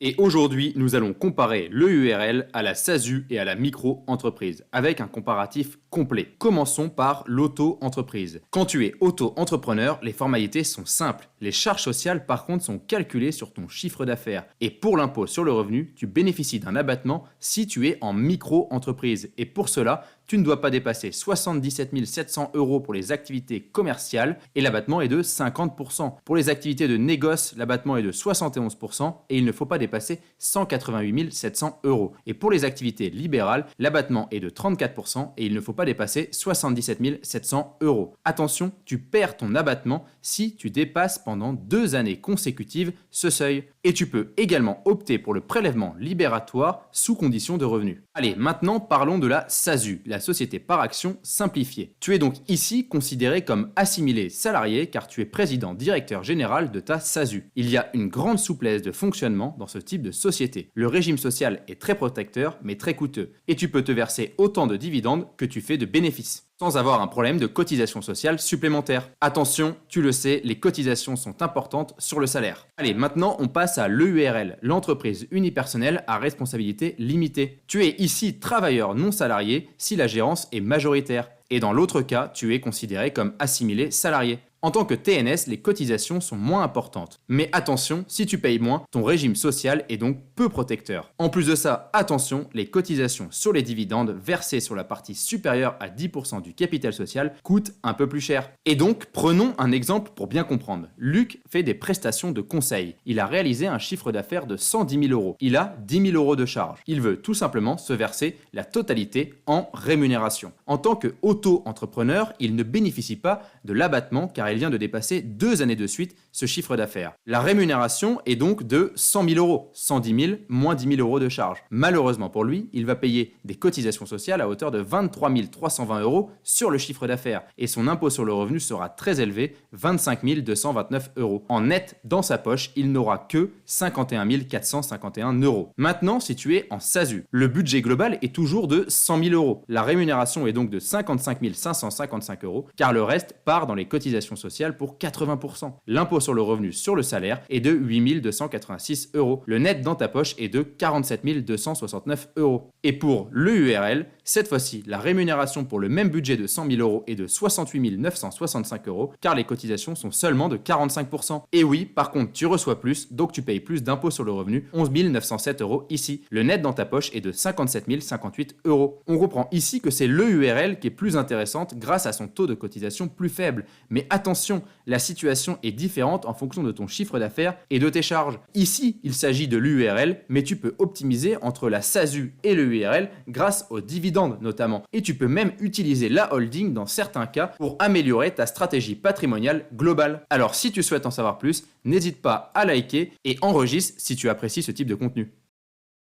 Et aujourd'hui, nous allons comparer le URL à la SASU et à la micro-entreprise, avec un comparatif complet. Commençons par l'auto-entreprise. Quand tu es auto-entrepreneur, les formalités sont simples. Les charges sociales, par contre, sont calculées sur ton chiffre d'affaires. Et pour l'impôt sur le revenu, tu bénéficies d'un abattement si tu es en micro-entreprise. Et pour cela, tu ne dois pas dépasser 77 700 € pour les activités commerciales et l'abattement est de 50%. Pour les activités de négoce, l'abattement est de 71% et il ne faut pas dépasser 188 700 €. Et pour les activités libérales, l'abattement est de 34% et il ne faut pas dépasser 77 700 €. Attention, tu perds ton abattement si tu dépasses pendant 2 années consécutives ce seuil. Et tu peux également opter pour le prélèvement libératoire sous condition de revenus. Allez, maintenant parlons de la SASU, la société par action simplifiée. Tu es donc ici considéré comme assimilé salarié car tu es président directeur général de ta SASU. Il y a une grande souplesse de fonctionnement dans ce type de société. Le régime social est très protecteur mais très coûteux et tu peux te verser autant de dividendes que tu fais de bénéfices, sans avoir un problème de cotisation sociale supplémentaire. Attention, tu le sais, les cotisations sont importantes sur le salaire. Allez, maintenant on passe à l'EURL, l'entreprise unipersonnelle à responsabilité limitée. Tu es ici travailleur non salarié si la gérance est majoritaire. Et dans l'autre cas, tu es considéré comme assimilé salarié. En tant que TNS, les cotisations sont moins importantes. Mais attention, si tu payes moins, ton régime social est donc peu protecteur. En plus de ça, attention, les cotisations sur les dividendes versés sur la partie supérieure à 10% du capital social coûtent un peu plus cher. Et donc, prenons un exemple pour bien comprendre. Luc fait des prestations de conseil. Il a réalisé un chiffre d'affaires de 110 000 €. Il a 10 000 € de charges. Il veut tout simplement se verser la totalité en rémunération. En tant que auto-entrepreneur, il ne bénéficie pas de l'abattement car il vient de dépasser 2 années de suite ce chiffre d'affaires. La rémunération est donc de 100 000 €, 110 000 moins 10 000 € de charges. Malheureusement pour lui, il va payer des cotisations sociales à hauteur de 23 320 € sur le chiffre d'affaires et son impôt sur le revenu sera très élevé, 25 229 €. En net, dans sa poche, il n'aura que 51 451 €. Maintenant, si tu es en SASU, le budget global est toujours de 100 000 €. La rémunération est donc de 55 555 € car le reste part dans les cotisations sociales pour 80%. L'impôt sur le revenu sur le salaire est de 8 286 €. Le net dans ta poche est de 47 269 €. Et pour l'EURL, cette fois-ci, la rémunération pour le même budget de 100 000 € est de 68 965 € car les cotisations sont seulement de 45%. Et oui, par contre, tu reçois plus, donc tu payes plus d'impôt sur le revenu, 11 907 € ici. Le net dans ta poche est de 57 058 €. On comprend ici que c'est l'EURL qui est plus intéressante grâce à son taux de cotisation plus faible. Mais attention, la situation est différente en fonction de ton chiffre d'affaires et de tes charges. Ici, il s'agit de l'URL, mais tu peux optimiser entre la SASU et le URL grâce aux dividendes notamment. Et tu peux même utiliser la holding dans certains cas pour améliorer ta stratégie patrimoniale globale. Alors si tu souhaites en savoir plus, n'hésite pas à liker et enregistre si tu apprécies ce type de contenu.